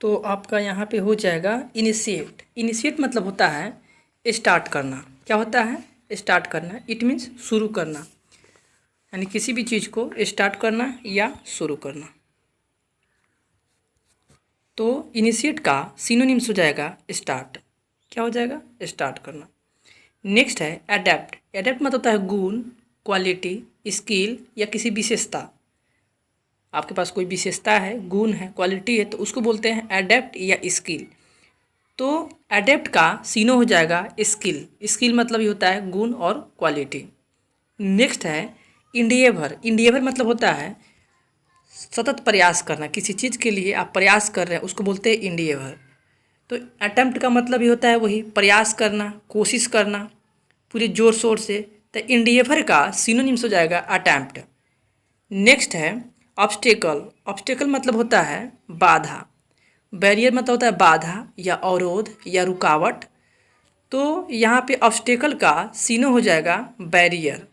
तो आपका यहाँ पे हो जाएगा इनिशिएट। इनिशिएट मतलब होता है स्टार्ट करना। क्या होता है? स्टार्ट करना। इट मीन्स शुरू करना, यानी किसी भी चीज़ को स्टार्ट करना या शुरू करना। तो इनिशिएट का सिनोनिम्स हो जाएगा स्टार्ट। क्या हो जाएगा? स्टार्ट करना। नेक्स्ट है अडेप्ट। अडेप्ट मतलब होता है गुण, क्वालिटी, स्किल या किसी विशेषता। आपके पास कोई विशेषता है, गुण है, क्वालिटी है, तो उसको बोलते हैं एडेप्ट या स्किल। तो एडेप्ट का सीनो हो जाएगा स्किल। स्किल मतलब ये होता है गुण और क्वालिटी। नेक्स्ट है इंडिएवर। इंडिएवर मतलब होता है सतत प्रयास करना। किसी चीज़ के लिए आप प्रयास कर रहे हैं उसको बोलते हैं इंडिएवर। तो अटेम्प्ट का मतलब ये होता है वही प्रयास करना, कोशिश करना पूरे जोर शोर से। तो इंडिएवर का सिनोनिम्स हो जाएगा अटेम्प्ट। नेक्स्ट है ऑब्स्टेकल। ऑब्स्टेकल मतलब होता है बाधा। बैरियर मतलब होता है बाधा या अवरोध या रुकावट। तो यहाँ पे ऑब्स्टेकल का सीनो हो जाएगा बैरियर।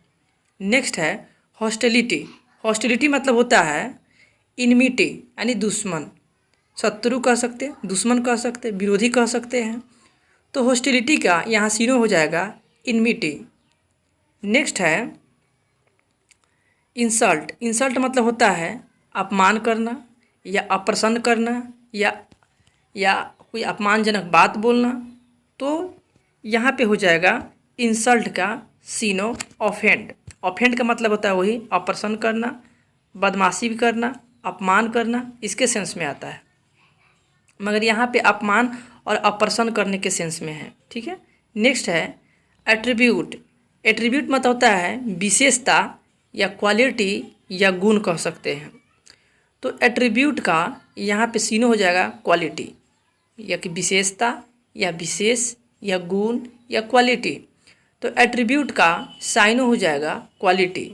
नेक्स्ट है हॉस्टिलिटी। हॉस्टिलिटी मतलब होता है इनमिटी यानी दुश्मन। शत्रु कह सकते हैं, दुश्मन कह सकते हैं, विरोधी कह सकते हैं। तो हॉस्टिलिटी का यहाँ सीनो हो जाएगा इनमिटी। नेक्स्ट है इंसल्ट। इंसल्ट मतलब होता है अपमान करना या अप्रसन्न करना या कोई अपमानजनक बात बोलना। तो यहाँ पे हो जाएगा इंसल्ट का सीनो ऑफेंड। ऑफेंड का मतलब होता है वही अप्रसन्न करना, बदमाशी भी करना, अपमान करना, इसके सेंस में आता है, मगर यहाँ पे अपमान और अप्रसन्न करने के सेंस में है। ठीक है। नेक्स्ट है एट्रीब्यूट। एट्रीब्यूट मतलब होता है विशेषता या क्वालिटी या गुण कह सकते हैं। तो एट्रीब्यूट का यहाँ पे सीनो हो जाएगा क्वालिटी या कि विशेषता या विशेष या गुण या क्वालिटी। तो एट्रीब्यूट का साइनो हो जाएगा क्वालिटी।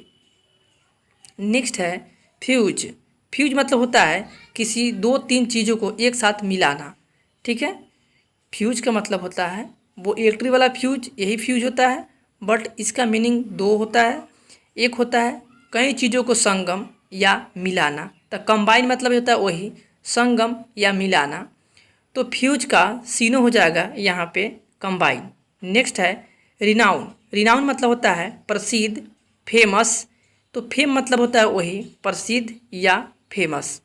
नेक्स्ट है फ्यूज। फ्यूज मतलब होता है किसी दो तीन चीज़ों को एक साथ मिलाना। ठीक है। फ्यूज का मतलब होता है वो इलेक्ट्रिक वाला फ्यूज, यही फ्यूज होता है, बट इसका मीनिंग दो होता है। एक होता है कई चीज़ों को संगम या मिलाना, तो कंबाइन मतलब होता है वही संगम या मिलाना। तो फ्यूज का सीनो हो जाएगा यहाँ पे कंबाइन। नेक्स्ट है रिनाउन। रिनाउन मतलब होता है प्रसिद्ध, फेमस। तो फेम मतलब होता है वही प्रसिद्ध या फेमस,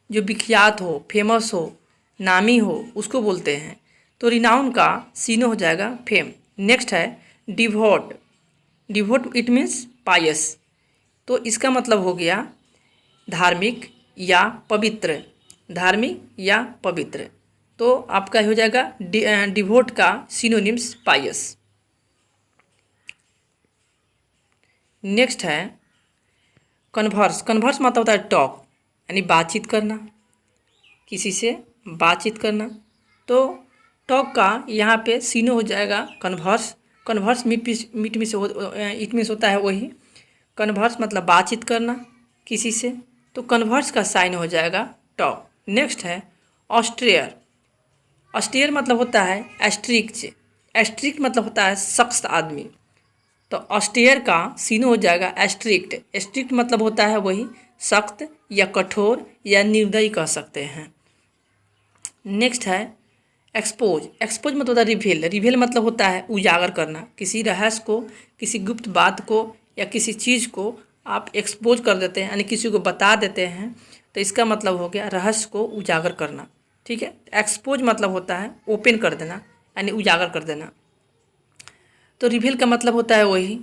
जो विख्यात हो, फेमस हो, नामी हो, उसको बोलते हैं। तो रिनाउन का सीनो हो जाएगा फेम। नेक्स्ट है डिवोट। डिवोट इट मीन्स पायस। तो इसका मतलब हो गया धार्मिक या पवित्र। धार्मिक या पवित्र। तो आपका हो जाएगा डिवोट का सिनोनिम्स पायस। नेक्स्ट है कन्वर्स। कन्वर्स मतलब होता है टॉक, यानी बातचीत करना, किसी से बातचीत करना। तो टॉक का यहाँ पे सीनो हो जाएगा कन्वर्स। कन्वर्स मीट में से इट मीन्स होता है वही कन्वर्स मतलब बातचीत करना किसी से। तो कन्वर्स का साइन हो जाएगा टॉक। नेक्स्ट है ऑस्ट्रियर। ऑस्ट्रियर मतलब होता है एस्ट्रिक्ट। एस्ट्रिक्ट मतलब होता है सख्त आदमी। तो ऑस्ट्रियर का सीनो हो जाएगा एस्ट्रिक्ट। एस्ट्रिक्ट मतलब होता है वही सख्त या कठोर या निर्दयी कह सकते हैं। नेक्स्ट है एक्सपोज। एक्सपोज मतलब होता है रिवील। रिवील मतलब होता है उजागर करना। किसी रहस्य को, किसी गुप्त बात को या किसी चीज़ को आप एक्सपोज कर देते हैं, यानी किसी को बता देते हैं, तो इसका मतलब हो गया रहस्य को उजागर करना। ठीक है। एक्सपोज मतलब होता है ओपन कर देना, यानी उजागर कर देना। तो रिवील का मतलब होता है वही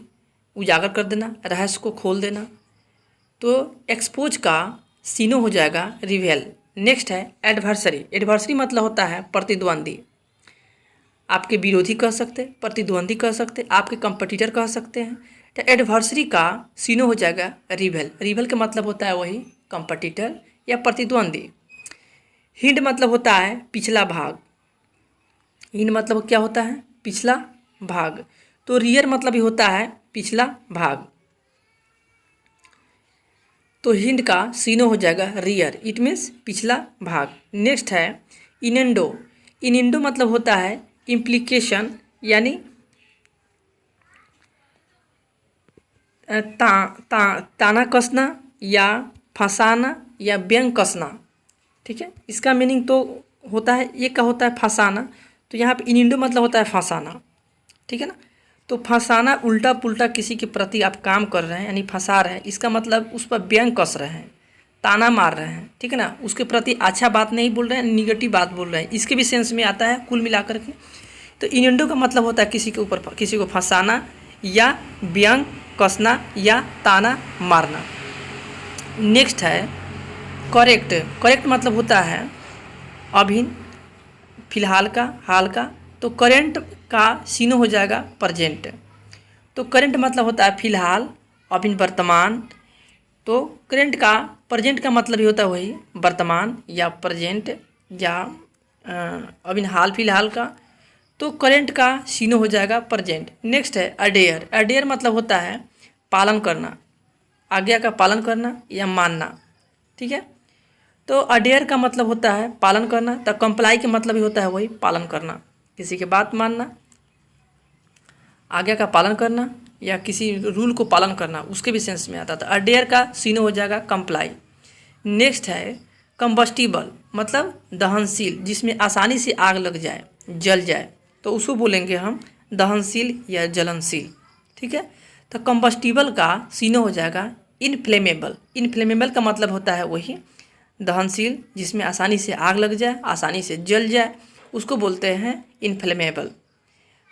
उजागर कर देना, रहस्य को खोल देना। तो एक्सपोज का सीनो हो जाएगा रिवील। नेक्स्ट है एडवर्सरी। एडवर्सरी मतलब होता है प्रतिद्वंदी। आपके विरोधी कह सकते, प्रतिद्वंदी कह सकते, आपके कंपटीटर कह सकते हैं। तो एडवर्सरी का सीनो हो जाएगा रिवेल। रिवेल का मतलब होता है वही कंपटीटर या प्रतिद्वंदी। हिंड मतलब होता है पिछला भाग। हिंड मतलब क्या होता है? पिछला भाग। तो रियर मतलब ही होता है पिछला भाग। तो हिंड का सीनो हो जाएगा रियर, इट मीन्स पिछला भाग। नेक्स्ट है इनेंडो। इनेंडो मतलब होता है इम्प्लीकेशन, यानी ताना कसना या फंसाना या व्यंग कसना। ठीक है। इसका मीनिंग तो होता है, एक का होता है फंसाना, तो यहाँ पे इनिंडो मतलब होता है फंसाना, ठीक है ना। तो फंसाना, उल्टा पुल्टा किसी के प्रति आप काम कर रहे हैं यानी फंसा रहे हैं, इसका मतलब उस पर व्यंग कस रहे हैं, ताना मार रहे हैं, ठीक है ना। उसके प्रति अच्छा बात नहीं बोल रहे हैं, निगेटिव बात बोल रहे हैं, इसके भी सेंस में आता है कुल मिलाकर के। तो इनिंडो का मतलब होता है किसी के ऊपर किसी को फंसाना या व्यंग कसना या ताना मारना। नेक्स्ट है करेक्ट। करेक्ट मतलब होता है अभी, फिलहाल का, हाल का। तो करेंट का सीनो हो जाएगा प्रेजेंट। तो करेंट मतलब होता है फिलहाल, अभी, वर्तमान। तो करेंट का प्रेजेंट का मतलब ही होता है वही वर्तमान या प्रेजेंट या अभी हाल फिलहाल का। तो करेंट का सीनो हो जाएगा प्रेजेंट। नेक्स्ट है अडेयर। अडेयर मतलब होता है पालन करना, आज्ञा का पालन करना या मानना, ठीक है। तो अडेयर का मतलब होता है पालन करना। तो कंप्लाई का मतलब ही होता है वही पालन करना, किसी की बात मानना, आज्ञा का पालन करना या किसी रूल को पालन करना, उसके भी सेंस में आता था। अडेयर का सीनो हो जाएगा कंप्लाई। नेक्स्ट है कंबस्टिबल मतलब दहनशील, जिसमें आसानी से आग लग जाए, जल जाए, तो उसको बोलेंगे हम दहनशील या जलनशील, ठीक है। तो कंबस्टिबल का सीनो हो जाएगा इनफ्लेमेबल। इनफ्लेमेबल का मतलब होता है वही दहनशील, जिसमें आसानी से आग लग जाए, आसानी से जल जाए, उसको बोलते हैं इनफ्लेमेबल।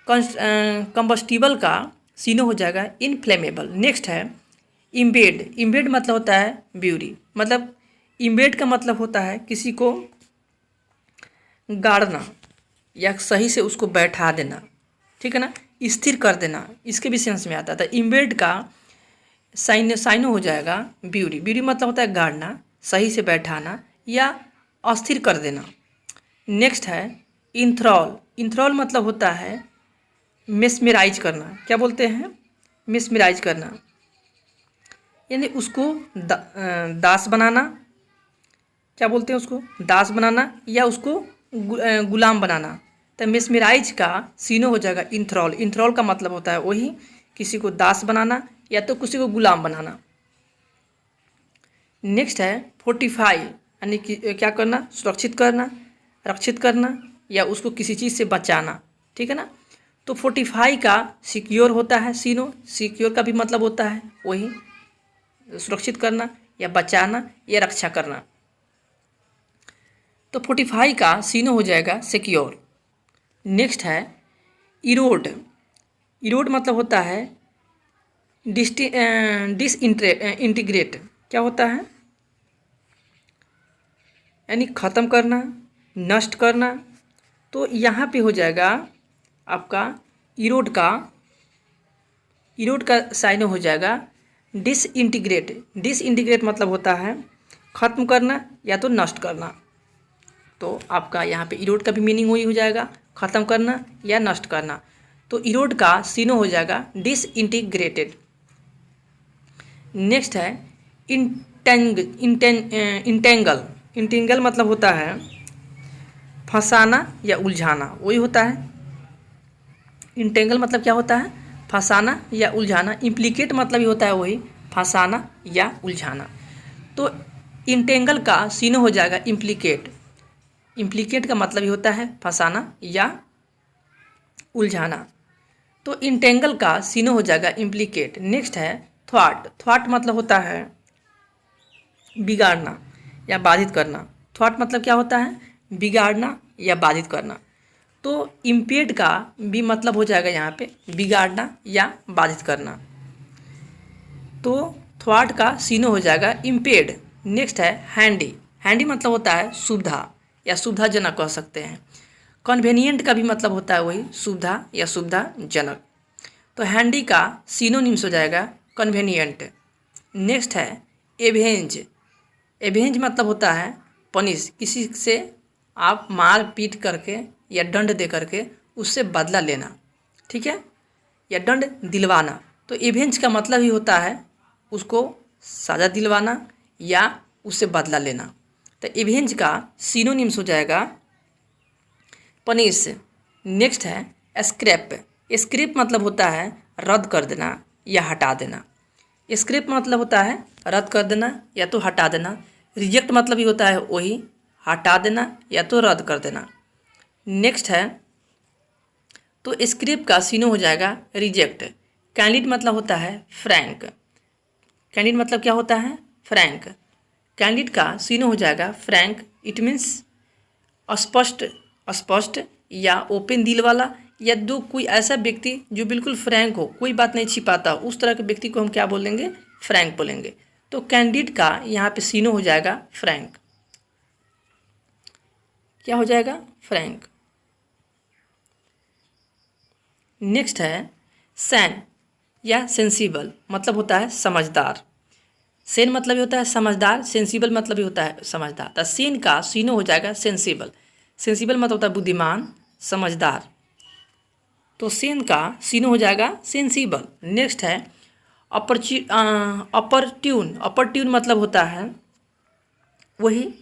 कंबस्टिबल का सीनो हो जाएगा इनफ्लेमेबल। नेक्स्ट है इम्बेड। इम्बेड मतलब होता है ब्यूरी, मतलब इम्बेड का मतलब होता है किसी को गाड़ना या सही से उसको बैठा देना, ठीक है ना, स्थिर कर देना, इसके भी सेंस में आता था। इम्बेड का साइनो हो जाएगा ब्यूरी। ब्यूरी मतलब होता है गाड़ना, सही से बैठाना या अस्थिर कर देना। नेक्स्ट है इंथ्रॉल। इंथ्रॉल मतलब होता है मेस्मेराइज करना। क्या बोलते हैं? मेस्मेराइज करना, यानी उसको दास बनाना। क्या बोलते हैं उसको? दास बनाना या उसको गुलाम बनाना। तो मेस्मेराइज का सीनो हो जाएगा इंथ्रॉल। इंथ्रॉल का मतलब होता है वही किसी को दास बनाना या तो किसी को गुलाम बनाना। नेक्स्ट है फोर्टिफाई, यानी कि क्या करना? सुरक्षित करना, रक्षित करना या उसको किसी चीज़ से बचाना, ठीक है ना। तो फोर्टिफाई का सिक्योर होता है सीनो। सिक्योर का भी मतलब होता है वही सुरक्षित करना या बचाना या रक्षा करना। तो फोर्टिफाई का सीनो हो जाएगा सिक्योर। नेक्स्ट है इरोड। इरोड मतलब होता है इंटीग्रेट। क्या होता है? यानी ख़त्म करना, नष्ट करना। तो यहाँ पे हो जाएगा आपका इरोड का साइनो हो जाएगा डिसइंटीग्रेट। डिसइंटीग्रेट मतलब होता है ख़त्म करना या तो नष्ट करना। तो आपका यहाँ पे इरोड का भी मीनिंग वही हो जाएगा, ख़त्म करना या नष्ट करना। तो इरोड का सीनो हो जाएगा डिसइंटीग्रेटेड। नेक्स्ट है इंटेंगल। इंटेंगल मतलब होता है फंसाना या उलझाना, वही होता है। इंटेंगल मतलब क्या होता है? फंसाना या उलझाना। इम्प्लीकेट मतलब ही होता है वही फंसाना या उलझाना। तो इंटेंगल का सीनो हो जाएगा इम्प्लीकेट। इम्प्लीकेट का मतलब ही होता है फंसाना या उलझाना। तो इंटेंगल का सीनो हो जाएगा इम्प्लीकेट। नेक्स्ट है थ्वाट। थ्वाट मतलब होता है बिगाड़ना या बाधित करना। थ्वाट मतलब क्या होता है? बिगाड़ना या बाधित करना। तो इम्पेड का भी मतलब हो जाएगा यहाँ पे बिगाड़ना या बाधित करना। तो थ्वाट का सीनो हो जाएगा इम्पेड। नेक्स्ट है हैंडी। हैंडी मतलब होता है सुविधा या सुविधाजनक कह सकते हैं। कन्वेनिएंट का भी मतलब होता है वही सुविधा या सुविधाजनक। तो हैंडी का सिनोनिम्स हो जाएगा कन्वेनिएंट। नेक्स्ट है एवेंज। एवेंज मतलब होता है पनिश, किसी से आप मार पीट करके या दंड दे करके उससे बदला लेना, ठीक है, या दंड दिलवाना। तो एवेंज का मतलब ही होता है उसको सज़ा दिलवाना या उससे बदला लेना। तो एवेंज का सिनोनिम्स हो जाएगा पनिश। नेक्स्ट है स्क्रैप। स्क्रैप मतलब होता है रद्द कर देना या हटा देना। स्क्रैप मतलब होता है रद्द कर देना या तो हटा देना। रिजेक्ट मतलब ही होता है वही हटा देना या तो रद्द कर देना। नेक्स्ट है तो स्क्रिप्ट का सीनो हो जाएगा रिजेक्ट। कैंडिड मतलब होता है फ्रैंक। कैंडिड मतलब क्या होता है? फ्रैंक। कैंडिड का सीनो हो जाएगा फ्रैंक। इट मीन्स स्पष्ट, स्पष्ट या ओपन दिल वाला, या दो कोई ऐसा व्यक्ति जो बिल्कुल फ्रैंक हो, कोई बात नहीं छिपाता, उस तरह के व्यक्ति को हम क्या बोलेंगे? फ्रैंक बोलेंगे। तो कैंडिड का यहाँ पे सीनो हो जाएगा फ्रैंक। क्या हो जाएगा? फ्रैंक। नेक्स्ट है सैन या सेंसिबल, मतलब होता है समझदार। सेन मतलब ये होता है समझदार, सेंसिबल मतलब ये होता है समझदार। तो सेन का सीनो हो जाएगा सेंसिबल। सेंसिबल मतलब होता है बुद्धिमान, समझदार। तो सेन का सीनो हो जाएगा सेंसिबल। नेक्स्ट है अपरट्यून। अपरट्यून मतलब होता है वही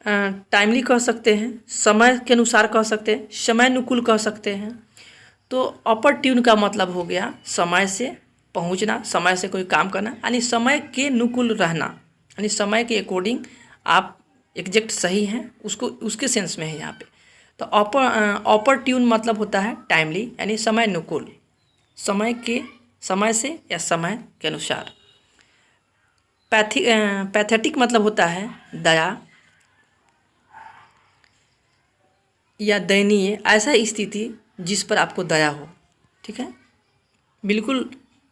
टाइमली कह सकते हैं, समय के अनुसार कह सकते हैं, समयानुकूल कह सकते हैं। तो अपरट्यून का मतलब हो गया समय से पहुंचना, समय से कोई काम करना, यानी समय के अनुकूल रहना, यानी समय के अकॉर्डिंग आप एग्जैक्ट सही हैं, उसको उसके सेंस में है यहाँ पे। तो अपरट्यून मतलब होता है टाइमली, यानी समय अनुकूल, समय से या समय के अनुसार। पैथेटिक मतलब होता है दया या दयनीय, ऐसा स्थिति जिस पर आपको दया हो। ठीक है, बिल्कुल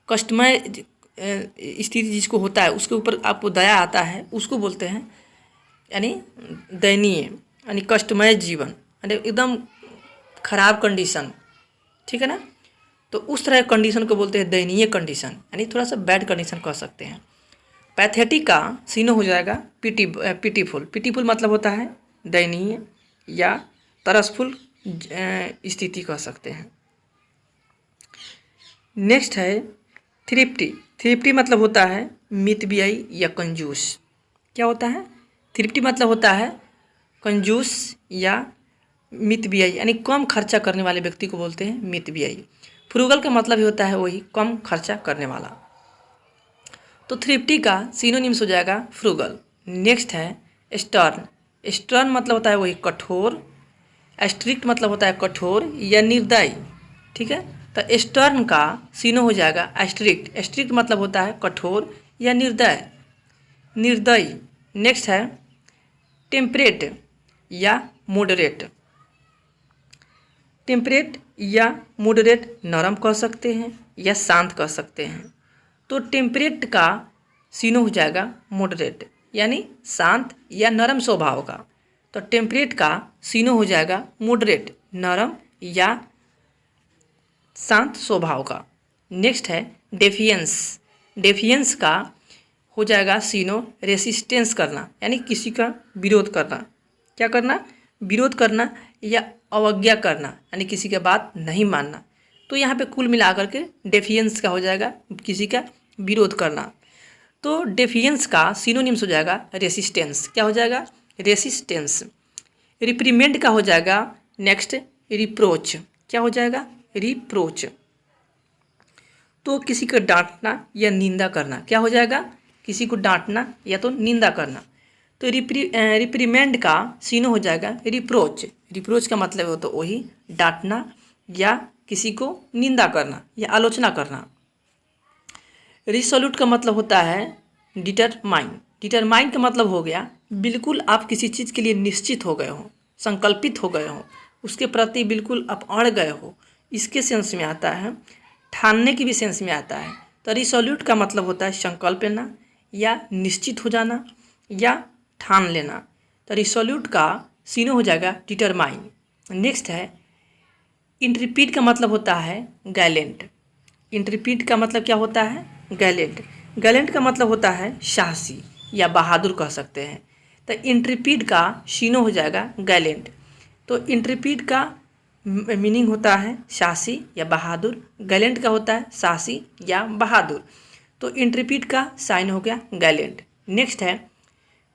कष्टमय स्थिति जिसको होता है, उसके ऊपर आपको दया आता है, उसको बोलते हैं यानी दयनीय, यानी कष्टमय जीवन, यानी एकदम खराब कंडीशन। ठीक है ना, तो उस तरह कंडीशन को बोलते हैं दयनीय कंडीशन, यानी थोड़ा सा बैड कंडीशन कह सकते हैं। पैथेटिक का सीनो हो जाएगा पिटीफुल। पिटीफुल मतलब होता है दयनीय या तरसफुल स्थिति कह सकते हैं। नेक्स्ट है थ्रिफ्टी। थ्रिफ्टी मतलब होता है मितव्ययी या कंजूस। क्या होता है? थ्रिफ्टी मतलब होता है कंजूस या मितव्ययी, यानी कम खर्चा करने वाले व्यक्ति को बोलते हैं मितव्ययी। फ्रूगल का मतलब ही होता है वही कम खर्चा करने वाला। तो थ्रिफ्टी का सिनोनिम्स हो जाएगा फ्रूगल। नेक्स्ट है स्टर्न। स्टर्न मतलब होता है वही कठोर। स्ट्रिक्ट मतलब होता है कठोर या निर्दयी। ठीक है, तो स्टर्न का सीनो हो जाएगा स्ट्रिक्ट। स्ट्रिक्ट मतलब होता है कठोर या निर्दयी। नेक्स्ट है टेम्परेट या मॉडरेट। टेम्परेट या मॉडरेट नरम कह सकते हैं या शांत कह सकते हैं। तो टेम्परेट का सीनो हो जाएगा मॉडरेट, यानी शांत या नरम स्वभाव का। तो टेम्परेट का सीनो हो जाएगा मॉडरेट, नरम या शांत स्वभाव का। नेक्स्ट है डेफियंस। डेफियंस का हो जाएगा सीनो रेसिस्टेंस करना, यानी किसी का विरोध करना। क्या करना? विरोध करना या अवज्ञा करना, यानी किसी का बात नहीं मानना। तो यहाँ पे कुल मिलाकर के डेफियंस का हो जाएगा किसी का विरोध करना। तो डेफियंस का सिनोनिम्स हो जाएगा रेसिस्टेंस। क्या हो जाएगा? रेसिस्टेंस। रिप्रीमेंड का हो जाएगा नेक्स्ट रिप्रोच। क्या हो जाएगा? रिप्रोच। तो किसी को डांटना या निंदा करना। क्या हो जाएगा? किसी को डांटना या तो निंदा करना। तो रिप्रीमेंड का सीनो हो जाएगा रिप्रोच। रिप्रोच का मतलब हो तो वही डांटना या किसी को निंदा करना या आलोचना करना। रिसोल्यूट का मतलब होता है डिटरमाइन। डिटरमाइन का मतलब हो गया बिल्कुल आप किसी चीज़ के लिए निश्चित हो गए हो, संकल्पित हो गए हो, उसके प्रति बिल्कुल आप अड़ गए हो, इसके सेंस में आता है। ठानने की भी सेंस में आता है। तो रिसोल्यूट का मतलब होता है संकल्प लेना या निश्चित हो जाना या ठान लेना। तो रिसोल्यूट का सीनो हो जाएगा डिटरमाइन। नेक्स्ट है इंट्रीपीड का मतलब होता है गैलेंट। इंट्रीपीड का मतलब क्या होता है? गैलेंट। गैलेंट का मतलब होता है साहसी या बहादुर कह सकते हैं। तो इंट्रीपीड का सीनो हो जाएगा गैलेंट। तो इंट्रीपीड का मीनिंग होता है साहसी या बहादुर, गैलेंट का होता है साहसी या बहादुर। तो इंट्रीपीड का साइन हो गया गैलेंट। नेक्स्ट है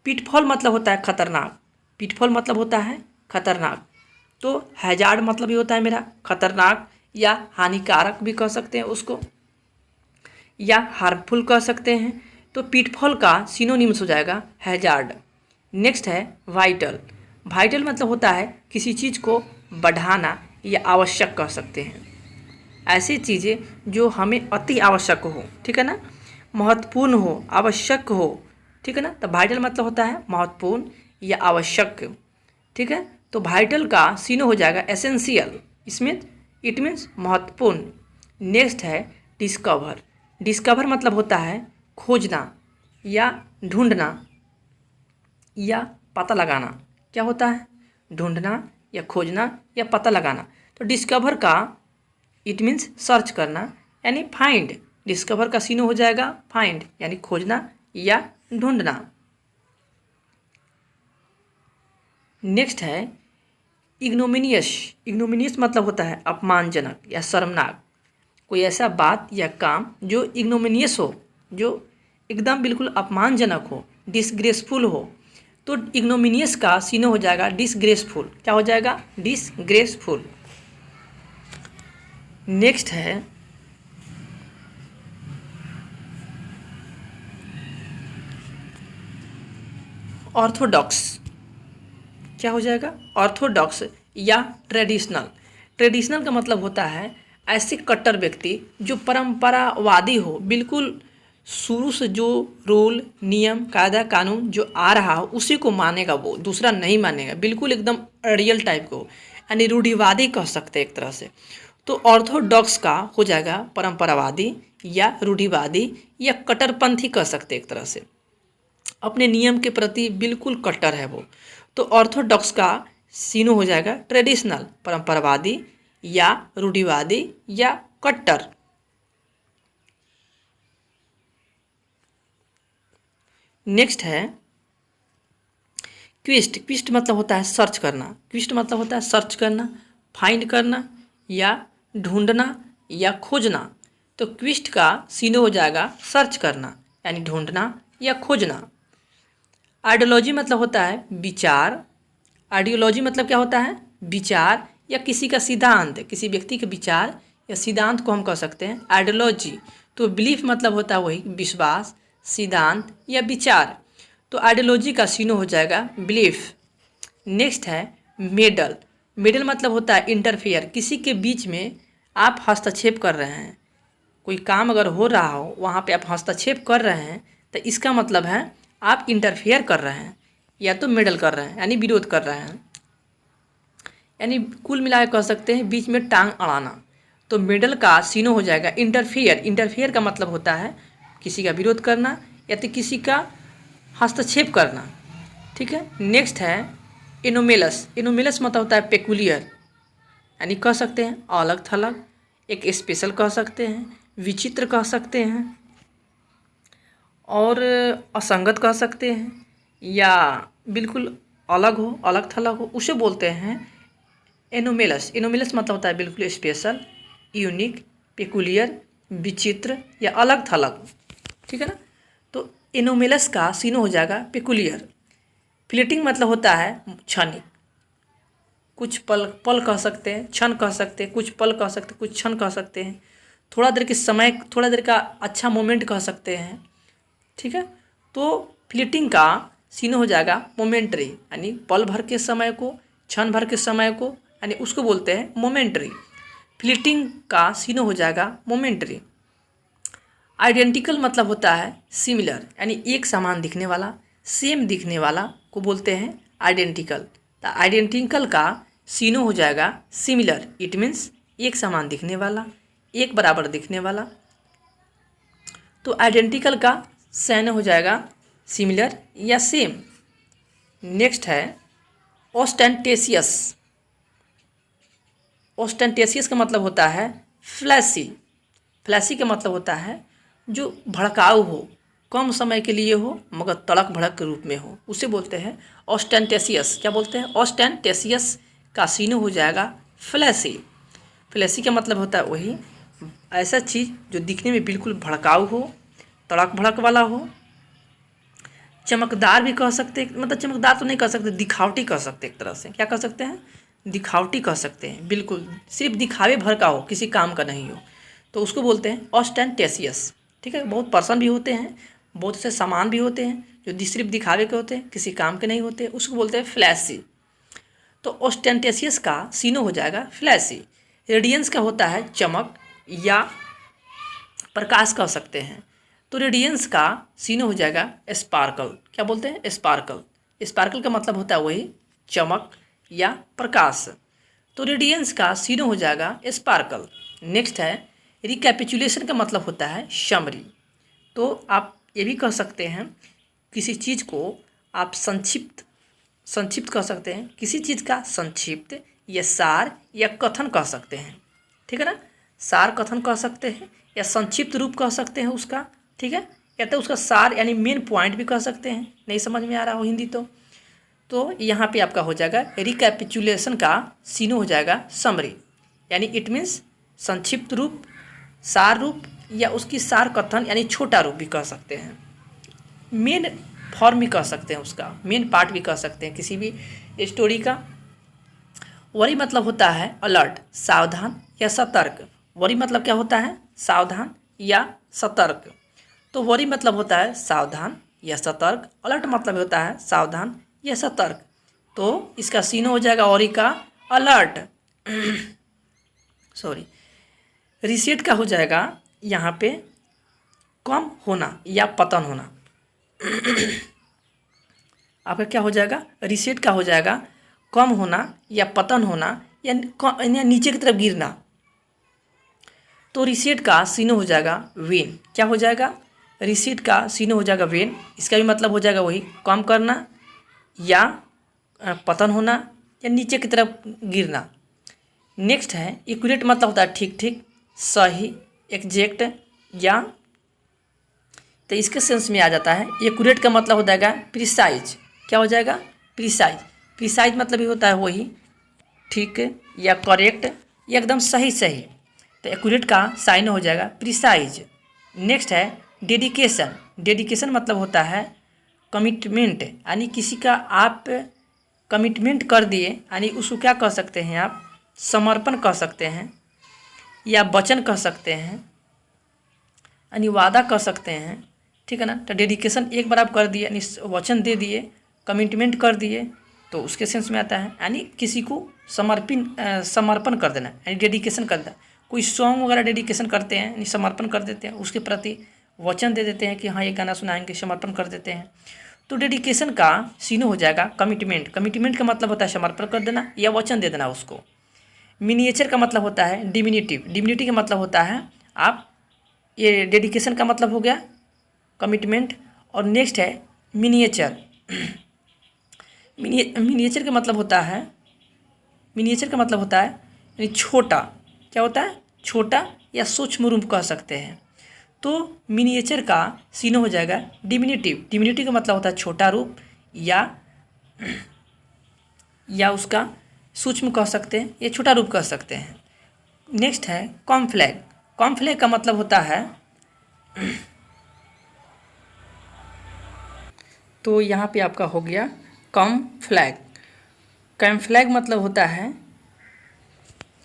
पिटफॉल मतलब होता है खतरनाक। पिटफॉल मतलब होता है खतरनाक। तो हैजार्ड मतलब ये होता है मेरा खतरनाक या हानिकारक भी कह सकते हैं उसको, या हार्मफुल कह सकते हैं। तो पिटफॉल का सिनोनिम्स हो जाएगा हैजार्ड। नेक्स्ट है वाइटल। वाइटल मतलब होता है किसी चीज़ को बढ़ाना या आवश्यक कह सकते हैं, ऐसी चीज़ें जो हमें अति आवश्यक हो, ठीक है ना, महत्वपूर्ण हो, आवश्यक हो, ठीक है ना। तो वाइटल मतलब होता है महत्वपूर्ण या आवश्यक, ठीक है। तो वाइटल का सीनो हो जाएगा एसेंशियल, इसमें इट मीन्स महत्वपूर्ण। नेक्स्ट है डिस्कवर। डिस्कवर मतलब होता है खोजना या ढूंढना या पता लगाना। क्या होता है? ढूंढना या खोजना या पता लगाना। तो डिस्कवर का इट मीन्स सर्च करना यानी फाइंड। डिस्कवर का सीनो हो जाएगा फाइंड यानी खोजना या ढूंढना। नेक्स्ट है इग्नोमिनियस। इग्नोमिनियस मतलब होता है अपमानजनक या शर्मनाक। कोई ऐसा बात या काम जो इग्नोमिनियस हो, जो एकदम बिल्कुल अपमानजनक हो, डिसग्रेसफुल हो। तो इग्नोमिनियस का सीनो हो जाएगा डिसग्रेसफुल। क्या हो जाएगा? डिसग्रेसफुल। नेक्स्ट है ऑर्थोडॉक्स। क्या हो जाएगा? ऑर्थोडॉक्स या ट्रेडिशनल। ट्रेडिशनल का मतलब होता है ऐसे कट्टर व्यक्ति जो परंपरावादी हो, बिल्कुल शुरू से जो रूल नियम कायदा कानून जो आ रहा हो उसी को मानेगा, वो दूसरा नहीं मानेगा, बिल्कुल एकदम रियल टाइप को, यानी रूढ़िवादी कह सकते हैं एक तरह से। तो ऑर्थोडॉक्स का हो जाएगा परंपरावादी या रूढ़िवादी या कट्टरपंथी कह सकते हैं एक तरह से, अपने नियम के प्रति बिल्कुल कट्टर है वो। तो ऑर्थोडॉक्स का सीनो हो जाएगा ट्रेडिशनल, परंपरावादी या रूढ़िवादी या कट्टर। नेक्स्ट है क्विस्ट। क्विस्ट मतलब होता है सर्च करना। क्विस्ट मतलब होता है सर्च करना, फाइंड करना या ढूंढना या खोजना। तो क्विस्ट का सीनो हो जाएगा सर्च करना यानी ढूंढना या खोजना। आइडियोलॉजी मतलब होता है विचार। आइडियोलॉजी मतलब क्या होता है? विचार या किसी का सिद्धांत, किसी व्यक्ति के विचार या सिद्धांत को हम कह सकते हैं आइडियोलॉजी। तो बिलीफ मतलब होता है वही विश्वास, सिद्धांत या विचार। तो आइडियोलॉजी का सीनो हो जाएगा बिलीफ। नेक्स्ट है मेडल। मेडल मतलब होता है इंटरफेयर, किसी के बीच में आप हस्तक्षेप कर रहे हैं, कोई काम अगर हो रहा हो वहाँ पे आप हस्तक्षेप कर रहे हैं तो इसका मतलब है आप इंटरफेयर कर रहे हैं या तो मेडल कर रहे हैं यानी विरोध कर रहे हैं, यानी कुल मिला के कह सकते हैं बीच में टांग अड़ाना। तो मेडल का सीनो हो जाएगा इंटरफेयर। इंटरफेयर का मतलब होता है किसी का विरोध करना या तो किसी का हस्तक्षेप करना, ठीक है। नेक्स्ट है इनोमेलस। इनोमेलस मतलब होता है पेकुलियर, यानी कह सकते हैं अलग थलग, एक स्पेशल कह सकते हैं, विचित्र कह सकते हैं और असंगत कह सकते हैं या बिल्कुल अलग हो, अलग थलग हो, उसे बोलते हैं एनोमेलस। एनोमेलस मतलब होता है बिल्कुल स्पेशल, यूनिक, पेकुलियर, विचित्र या अलग थलग, ठीक है ना। तो एनोमेलस का सीनो हो जाएगा पेकुलियर। फ्लीटिंग मतलब होता है क्षणिक, कुछ पल पल कह सकते हैं, क्षण कह सकते हैं, कुछ पल कह सकते हैं, कुछ क्षण कह सकते हैं, थोड़ा देर के समय, थोड़ा देर का अच्छा मोमेंट कह सकते हैं, ठीक है। तो फ्लीटिंग का सीनो हो जाएगा मोमेंट्री, यानी पल भर के समय को, क्षण भर के समय को, यानी उसको बोलते हैं मोमेंट्री। फ्लीटिंग का सीनो हो जाएगा मोमेंट्री। आइडेंटिकल मतलब होता है सिमिलर, यानी एक समान दिखने वाला, सेम दिखने वाला को बोलते हैं आइडेंटिकल। तो आइडेंटिकल का सीनो हो जाएगा सिमिलर, इट मीन्स एक समान दिखने वाला, एक बराबर दिखने वाला। तो आइडेंटिकल का सैन हो जाएगा सिमिलर या सेम। नेक्स्ट है ऑस्टेंटेशियस। ऑस्टेंटेशियस का मतलब होता है फ्लैशी। फ्लैशी का मतलब होता है जो भड़काऊ हो, कम समय के लिए हो मगर तड़क भड़क के रूप में हो, उसे बोलते हैं ऑस्टेंटेशियस। क्या बोलते हैं? ऑस्टेंटेशियस का सीनो हो जाएगा फ्लैशी। फ्लैशी का मतलब होता है वही ऐसा चीज़ जो दिखने में बिल्कुल भड़काऊ हो, तड़क भड़क वाला हो, चमकदार भी कह सकते हैं, मतलब चमकदार तो नहीं कह सकते, दिखावटी कह सकते एक तरह से। क्या कह सकते हैं? दिखावटी कह सकते हैं, बिल्कुल सिर्फ दिखावे भर का हो, किसी काम का नहीं हो, तो उसको बोलते हैं ऑस्टेंटेशियस, ठीक है। बहुत पर्सन भी होते हैं, बहुत से सामान भी होते हैं जो सिर्फ दिखावे के होते हैं, किसी काम के नहीं होते, उसको बोलते हैं फ्लैशी। तो ऑस्टेंटेशियस का सीनो हो जाएगा फ्लैशी। रेडियंस का होता है चमक या प्रकाश कह सकते हैं। तो रेडियंस का सीनो हो जाएगा स्पार्कल। क्या बोलते हैं? स्पार्कल। स्पार्कल का मतलब होता है वही चमक या प्रकाश। तो रेडियंस का सीनो हो जाएगा स्पार्कल। नेक्स्ट है रिकैपिचुलेशन का मतलब होता है समरी। तो आप ये भी कह सकते हैं किसी चीज़ को आप संक्षिप्त कह सकते हैं, किसी चीज़ का संक्षिप्त या सार या कथन कह सकते हैं। ठीक है ना, सार कथन कह सकते हैं या संक्षिप्त रूप कह सकते हैं उसका। ठीक है, या तो उसका सार यानी मेन पॉइंट भी कह सकते हैं। नहीं समझ में आ रहा हो हिंदी तो यहाँ पे आपका हो जाएगा रिकैपिचुलेशन का सीनो हो जाएगा समरी, यानी इट मीन्स संक्षिप्त रूप, सार रूप या उसकी सार कथन यानी छोटा रूप भी कह सकते हैं। मेन फॉर्म भी कह सकते हैं, उसका मेन पार्ट भी कह सकते हैं किसी भी स्टोरी का। वरी मतलब होता है अलर्ट, सावधान या सतर्क। वरी मतलब क्या होता है? सावधान या सतर्क। तो वरी मतलब होता है सावधान या सतर्क, अलर्ट मतलब होता है सावधान या सतर्क। तो इसका सीनो हो जाएगा वरी का अलर्ट। सॉरी, रिसेट का हो जाएगा यहाँ पे कम होना या पतन होना। आपका क्या हो जाएगा? रिसेट का हो जाएगा कम होना या पतन होना या नीचे की तरफ गिरना। तो रिसेट का सीनो हो जाएगा वेन। क्या हो जाएगा? रिसेट का सीनो हो जाएगा वेन। इसका भी मतलब हो जाएगा वही कम करना या पतन होना या नीचे की तरफ गिरना। नेक्स्ट है एक्यूरेट मतलब होता है ठीक ठीक, सही, एग्जैक्ट या, तो इसके सेंस में आ जाता है। एक्यूरेट का मतलब हो जाएगा प्रिसाइज। क्या हो जाएगा? प्रिसाइज। प्रिसाइज मतलब ही होता है वही ठीक या करेक्ट या एकदम सही। तो एक्यूरेट का साइन हो जाएगा प्रिसाइज। नेक्स्ट है डेडिकेशन। डेडिकेशन मतलब होता है कमिटमेंट, यानी किसी का आप कमिटमेंट कर दिए, यानी उसको क्या कह सकते हैं आप? समर्पण कह सकते हैं या वचन कह सकते हैं, यानी वादा कह सकते हैं। ठीक है ना, तो डेडिकेशन एक बार आप कर दिए, यानी वचन दे दिए, कमिटमेंट कर दिए, तो उसके सेंस में आता है, यानी किसी को समर्पण कर देना, यानी डेडिकेशन कर देना। कोई सॉन्ग वगैरह डेडिकेशन करते हैं, यानी समर्पण कर देते हैं, उसके प्रति वचन दे देते हैं कि हाँ ये गाना सुनाएंगे, समर्पण कर देते हैं। तो डेडिकेशन का सीनो हो जाएगा कमिटमेंट। कमिटमेंट का मतलब होता है समर्पण कर देना या वचन दे देना उसको। मिनिएचर का मतलब होता है डिमिनिटिव। डिमिनिटिव का मतलब होता है आप, ये डेडिकेशन का मतलब हो गया कमिटमेंट। और नेक्स्ट है मिनिएचर। मिनिएचर का मतलब होता है, मिनिएचर का मतलब होता है यानी छोटा। क्या होता है? छोटा या सूक्ष्म रूप कह सकते हैं। तो मिनिएचर का सीनो हो जाएगा डिमिनिटिव। डिमिनिटिव का मतलब होता है छोटा रूप या उसका सूक्ष्म कह सकते हैं या छोटा रूप कह सकते हैं। नेक्स्ट है कॉम्फ्लैग। कॉम्फ्लैग का मतलब होता है, तो यहाँ पे आपका हो गया कॉम्फ्लैग। कॉम्फ्लैग मतलब होता है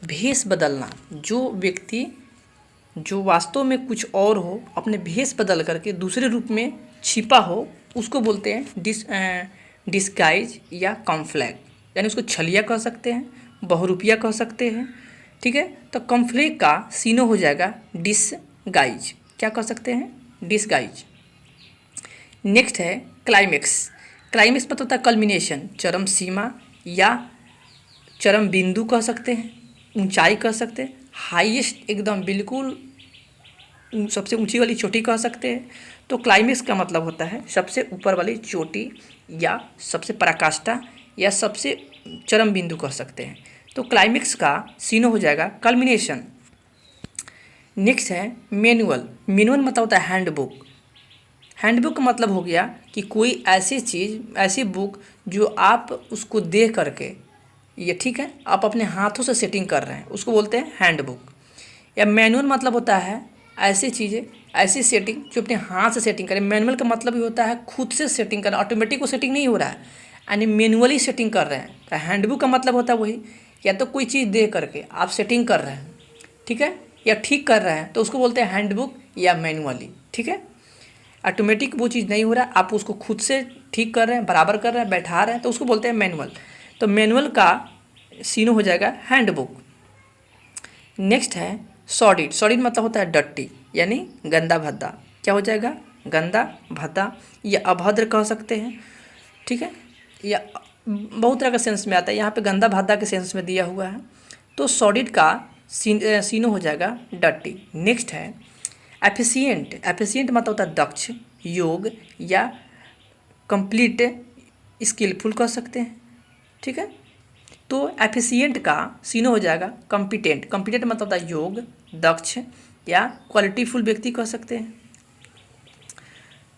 भेष बदलना। जो व्यक्ति जो वास्तव में कुछ और हो, अपने भेष बदल करके दूसरे रूप में छिपा हो, उसको बोलते हैं डिस्गाइज या कॉम्फ्लैग। यानी उसको छलिया कह सकते हैं, बहुरूपिया कह सकते हैं। ठीक है, तो कॉम्फ्लैग का सीनो हो जाएगा डिसगाइज। क्या कह सकते हैं? डिसगाइज। नेक्स्ट है क्लाइमेक्स। क्लाइमेक्स मतलब होता है कल्मिनेशन, चरम सीमा या चरम बिंदु कह सकते हैं, ऊंचाई कह सकते हैं, हाईएस्ट एकदम बिल्कुल सबसे ऊंची वाली चोटी कह सकते हैं। तो क्लाइमेक्स का मतलब होता है सबसे ऊपर वाली चोटी या सबसे पराकाष्ठा या सबसे चरम बिंदु कह सकते हैं। तो क्लाइमेक्स का सीनो हो जाएगा कल्मिनेशन। नेक्स्ट है मैनुअल। मैनुअल मतलब होता है हैंडबुक। हैंडबुक का मतलब हो गया कि कोई ऐसी चीज़, ऐसी बुक जो आप उसको देख करके, ये ठीक है, आप अपने हाथों से सेटिंग कर रहे हैं, उसको बोलते हैं हैंडबुक। या मैनुअल मतलब होता है ऐसी चीज़ें, ऐसी सेटिंग जो अपने हाथ से सेटिंग करें। मैनुअल का मतलब ही होता है खुद से सेटिंग करना, ऑटोमेटिक वो सेटिंग नहीं हो रहा है, यानी मैनुअली सेटिंग कर रहे हैं। तो हैंडबुक का मतलब होता है वही, या तो कोई चीज़ देख करके आप सेटिंग कर रहे हैं, ठीक है, या ठीक कर रहे हैं, तो उसको बोलते हैं हैंडबुक या मैनुअली। ठीक है, ऑटोमेटिक वो चीज़ नहीं हो रहा है, आप उसको खुद से ठीक कर रहे हैं, बराबर कर रहे हैं, बैठा रहे हैं, तो उसको बोलते हैं मैनुअल। तो मैनुअल का सीनो हो जाएगा हैंडबुक। नेक्स्ट है सॉलिड। सॉलिड मतलब होता है डट्टी, यानी गंदा भद्दा। क्या हो जाएगा? गंदा भद्दा, या अभद्र कह सकते हैं, ठीक है, या बहुत तरह का सेंस में आता है, यहाँ पे गंदा भद्दा के सेंस में दिया हुआ है। तो सॉलिड का सीनो हो जाएगा डट्टी। नेक्स्ट है एफिशिएंट। एफिशिएंट मतलब होता है दक्ष, योग या कंप्लीट, स्किलफुल कह सकते हैं, ठीक है। तो एफिशिएंट का सीनो हो जाएगा कॉम्पिटेंट। कॉम्पिटेंट मतलब होता है योग, दक्ष या क्वालिटीफुल व्यक्ति कह सकते हैं।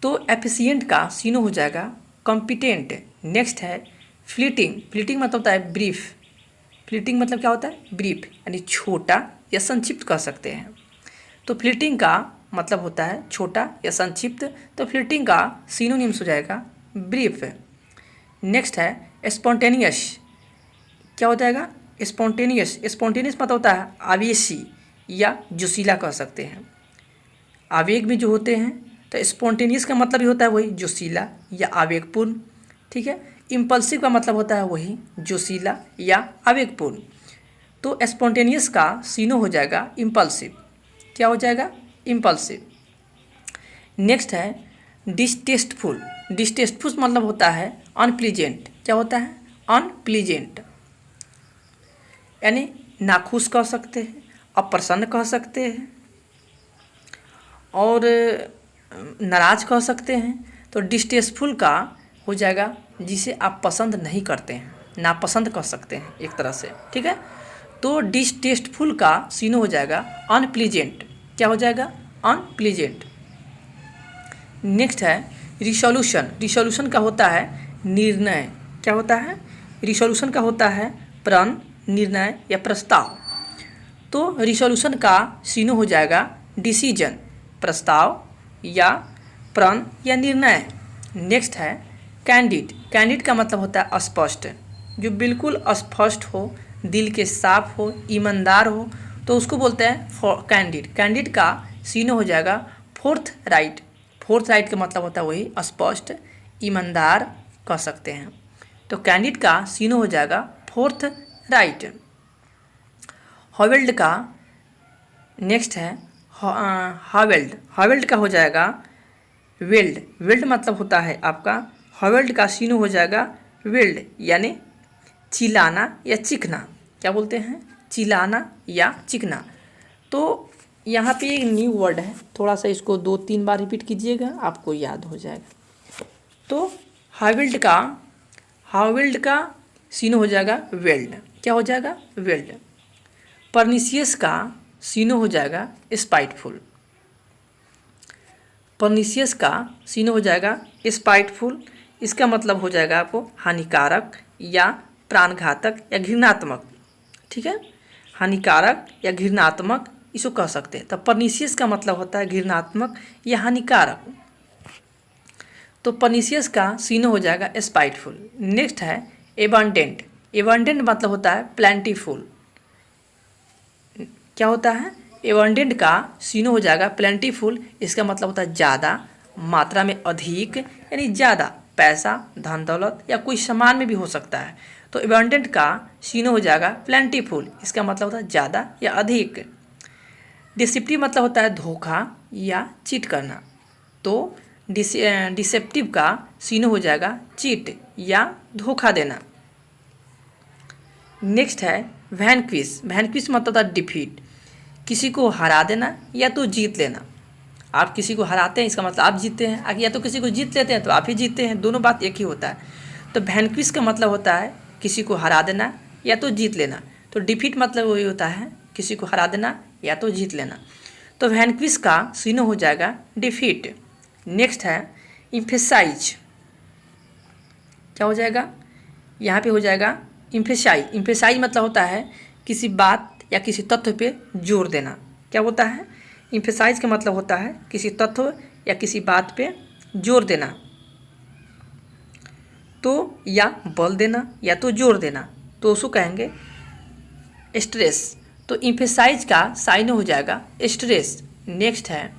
तो एफिशिएंट का सीनो हो जाएगा कॉम्पिटेंट। नेक्स्ट है फ्लीटिंग। फ्लीटिंग मतलब होता है ब्रीफ। फ्लीटिंग मतलब क्या होता है? ब्रीफ, यानी छोटा या संक्षिप्त कह सकते हैं। तो फ्लीटिंग का मतलब होता है छोटा या संक्षिप्त, तो फ्लीटिंग का सिनोनिम्स हो जाएगा ब्रीफ। नेक्स्ट है स्पॉन्टेनियस। क्या हो जाएगा? स्पॉन्टेनियस। स्पॉन्टेनियस मतलब होता है आवेशी या जोशीला कह सकते हैं। आवेग में जो होते हैं, तो स्पॉन्टेनियस का मतलब ही होता है वही जोशीला या आवेगपूर्ण, ठीक है। इम्पल्सिव का मतलब होता है वही जोशीला या आवेगपूर्ण। तो स्पॉन्टेनियस का सीनो हो जाएगा इम्पल्सिव। क्या हो जाएगा? इम्पल्सिव। नेक्स्ट है डिस्टेस्टफुल। डिस्टेस्टफुल मतलब होता है अनप्लीजेंट। क्या होता है? अनप्लीजेंट, यानी नाखुश कह सकते हैं, अप्रसन्न कह सकते हैं, और नाराज कह सकते हैं। तो डिस्टेस्टफुल का हो जाएगा जिसे आप पसंद नहीं करते हैं, नापसंद कह सकते हैं एक तरह से, ठीक है। तो डिस्टेस्टफुल का सीनो हो जाएगा अनप्लीजेंट। क्या हो जाएगा? अनप्लीजेंट। नेक्स्ट है रिसोल्यूशन। रिसोल्यूशन का होता है निर्णय। क्या होता है? रिसोल्यूशन का होता है प्रण, निर्णय या प्रस्ताव। तो रिसोल्यूशन का सीनो हो जाएगा डिसीजन, प्रस्ताव या प्रण या निर्णय। नेक्स्ट है कैंडिड। कैंडिड का मतलब होता है स्पष्ट, जो बिल्कुल स्पष्ट हो, दिल के साफ हो, ईमानदार हो, तो उसको बोलते हैं कैंडिड। कैंडिड का सीनो हो जाएगा फोर्थ राइट। फोर्थ राइट का मतलब होता है वही स्पष्ट, ईमानदार कह सकते हैं। तो कैंडिड का सीनो हो जाएगा फोर्थ राइट। हॉवेल्ड का नेक्स्ट है हावेल्ड। हावेल्ड का हो जाएगा वेल्ड। वेल्ड मतलब होता है आपका, हॉवेल्ड का सीनो हो जाएगा वेल्ड, यानी चिल्लाना या चिकना। क्या बोलते हैं? चिल्लाना या चिकना। तो यहाँ पे एक न्यू वर्ड है, थोड़ा सा इसको 2-3 बार रिपीट कीजिएगा, आपको याद हो जाएगा। तो हावेल्ड का सीनो हो जाएगा वेल्ड। क्या हो जाएगा? वेल्ड। परनिशियस का सीनो हो जाएगा स्पाइटफुल। परनिशियस का सीनो हो जाएगा स्पाइटफुल। इसका मतलब हो जाएगा आपको हानिकारक या प्राणघातक या घृणात्मक, ठीक है। हानिकारक या घृणात्मक इसको कह सकते हैं। तो परनिशियस का मतलब होता है घृणात्मक या हानिकारक। तो परनिशियस का सीनो हो जाएगा स्पाइटफुल। नेक्स्ट है एबंडेंट। एबंडेंट मतलब होता है प्लेंटीफुल। क्या होता है? एबंडेंट का सीनो हो जाएगा प्लेंटीफुल। इसका मतलब होता है ज़्यादा मात्रा में, अधिक, यानी ज़्यादा पैसा, धन दौलत या कोई सामान में भी हो सकता है। तो एबंडेंट का सीनो हो जाएगा प्लेंटीफुल। इसका मतलब होता है ज़्यादा या अधिक। डिसेप्टिव मतलब होता है धोखा या चीट करना। तो डिसेप्टिव का सीनो हो जाएगा चीट या धोखा देना। नेक्स्ट है वैनक्विश। वैनक्विश मतलब होता है डिफीट, किसी को हरा देना या तो जीत लेना। आप किसी को हराते हैं, इसका मतलब आप जीतते हैं, या तो किसी को जीत लेते हैं तो आप ही जीतते हैं, दोनों बात एक ही होता है। तो वैनक्विश का मतलब होता है किसी को हरा देना या तो जीत लेना। तो डिफीट मतलब वही होता है किसी को हरा देना या तो जीत लेना। तो वैनक्विश का सीनो हो जाएगा डिफीट। नेक्स्ट है इम्फेसाइज। क्या हो जाएगा? यहाँ पे हो जाएगा इम्फेसाइज। इम्फेसाइज मतलब होता है किसी बात या किसी तत्व पे जोर देना। क्या होता है? इम्फेसाइज का मतलब होता है किसी तत्व या किसी बात पे जोर देना, तो या बल देना या तो जोर देना, तो उसको कहेंगे स्ट्रेस। तो इम्फेसाइज का साइन हो जाएगा स्ट्रेस। नेक्स्ट है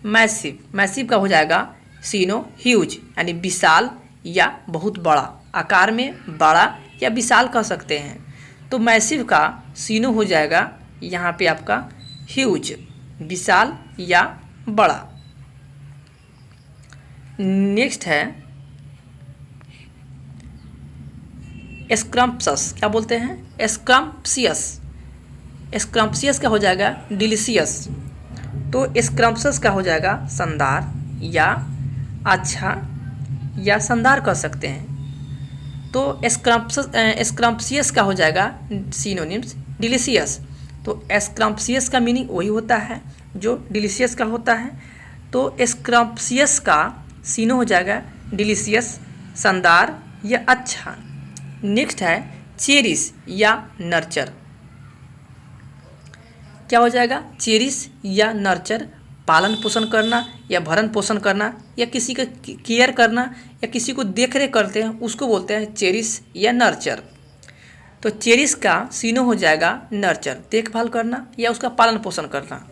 मैसिव। मैसिव का हो जाएगा सीनो ह्यूज यानी विशाल या बहुत बड़ा, आकार में बड़ा या विशाल कह सकते हैं। तो मैसिव का सीनो हो जाएगा यहाँ पे आपका ह्यूज, विशाल या बड़ा। नेक्स्ट है स्क्रम्पसस, क्या बोलते हैं? स्क्रम्पसियस। स्क्रम्पसियस का हो जाएगा डिलीशियस। तो स्क्रम्पसस का हो जाएगा शानदार या अच्छा या शानदार कह सकते हैं। तो स्क्रम्पसियस का हो जाएगा सिनोनिम्स डिलीशियस। तो स्क्रम्पसियस का मीनिंग वही होता है जो डिलीशियस का होता है। तो स्क्रम्पसियस का सीनो हो जाएगा डिलीशियस, शानदार या अच्छा। नेक्स्ट है चेरिश या नर्चर। क्या हो जाएगा? चेरिश या नर्चर, पालन पोषण करना या भरण पोषण करना या किसी का केयर करना या किसी को देख रेख करते हैं उसको बोलते हैं चेरिश या नर्चर। तो चेरिश का सीनो हो जाएगा नर्चर, देखभाल करना या उसका पालन पोषण करना।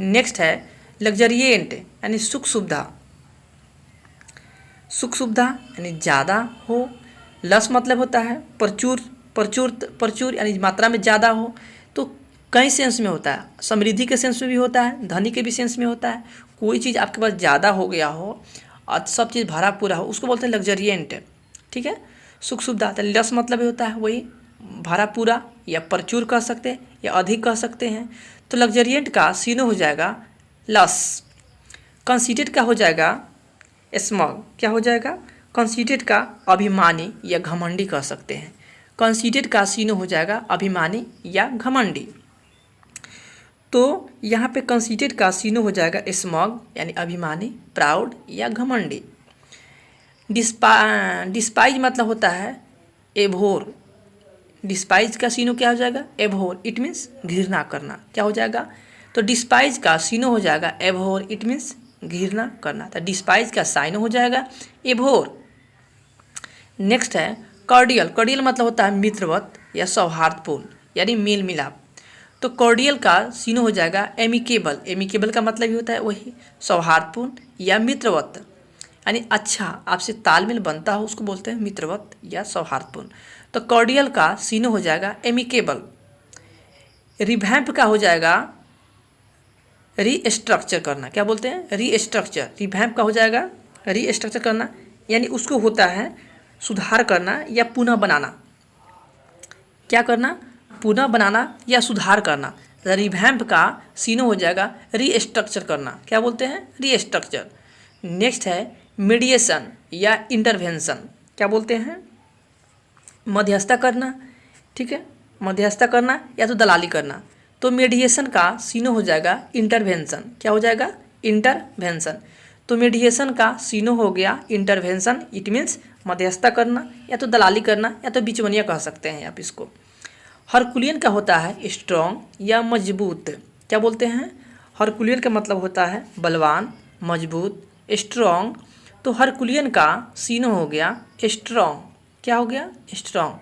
नेक्स्ट है लग्जरिएंट यानी सुख सुविधा। सुख सुविधा यानी ज़्यादा हो। लस मतलब होता है प्रचुर, प्रचुर प्रचुर यानी मात्रा में ज़्यादा हो। तो कई सेंस में होता है, समृद्धि के सेंस में भी होता है, धनी के भी सेंस में होता है। कोई चीज़ आपके पास ज़्यादा हो गया हो और सब चीज़ भरा पूरा हो उसको बोलते हैं लग्जरिएंट। ठीक है, सुख सुविधा। तो लस मतलब होता है वही भरा पूरा या प्रचुर कह सकते हैं या अधिक कह सकते हैं। तो लग्जरिएंट का सीनो हो जाएगा लस। कंसीटेड का हो जाएगा स्मॉग। क्या हो जाएगा? कंसीटेड का अभिमानी या घमंडी कह सकते हैं। कंसीटेड का सीनो हो जाएगा अभिमानी या घमंडी। तो यहाँ पे कंसीटेड का सीनो हो जाएगा स्मॉग यानी अभिमानी, प्राउड या घमंडी। डिस्पाइज मतलब होता है एभोर। डिस्पाइज का सीनो क्या हो जाएगा? एभोर, इट मीन्स घृणा करना। क्या हो जाएगा? तो डिस्पाइज का सीनो हो जाएगा एभोर, इट मीन्स घृणा करना। तो डिस्पाइज का साइनो हो जाएगा एभोर। नेक्स्ट है कॉर्डियल। कॉर्डियल मतलब होता है मित्रवत या सौहार्दपूर्ण यानी मेल मिलाप। तो कॉर्डियल का सीनो हो जाएगा एमिकेबल। एमिकेबल का मतलब ही होता है वही सौहार्दपूर्ण या मित्रवत यानी अच्छा, आपसे तालमेल बनता हो उसको बोलते हैं मित्रवत या सौहार्दपूर्ण। तो कॉर्डियल का सीनो हो जाएगा एमिकेबल। रिवैम्प का हो जाएगा रीस्ट्रक्चर करना। क्या बोलते हैं? रीस्ट्रक्चर। रिवैम्प का हो जाएगा रीस्ट्रक्चर करना यानी उसको होता है सुधार करना या पुनः बनाना। क्या करना? पुनः बनाना या सुधार करना। रिवैम्प का सीनो हो जाएगा रीस्ट्रक्चर करना। क्या बोलते हैं? रीस्ट्रक्चर। नेक्स्ट है मीडिएशन या इंटरवेंशन। क्या बोलते हैं? मध्यस्थता करना। ठीक है, मध्यस्थता करना या तो दलाली करना। तो मीडिएशन का सीनो हो जाएगा इंटरवेंशन। क्या हो जाएगा? इंटरवेंशन। तो मीडिएशन का सीनो हो गया इंटरवेंशन, इट मीन्स मध्यस्थता करना या तो दलाली करना या तो बिचवनिया कह सकते हैं आप इसको। हरकुलियन का होता है स्ट्रॉन्ग या मजबूत। क्या बोलते हैं? हरकुलियन का मतलब होता है बलवान, मजबूत, स्ट्रॉन्ग। तो हरकुलियन का सीनो हो गया स्ट्रॉन्ग। क्या हो गया? स्ट्रॉन्ग।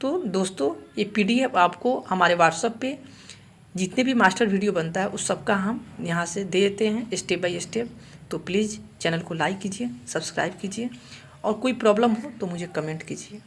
तो दोस्तों ये PDF आपको हमारे व्हाट्सएप पे जितने भी मास्टर वीडियो बनता है उस सब का हम यहाँ से दे देते हैं स्टेप बाय स्टेप। तो प्लीज़ चैनल को लाइक कीजिए, सब्सक्राइब कीजिए और कोई प्रॉब्लम हो तो मुझे कमेंट कीजिए।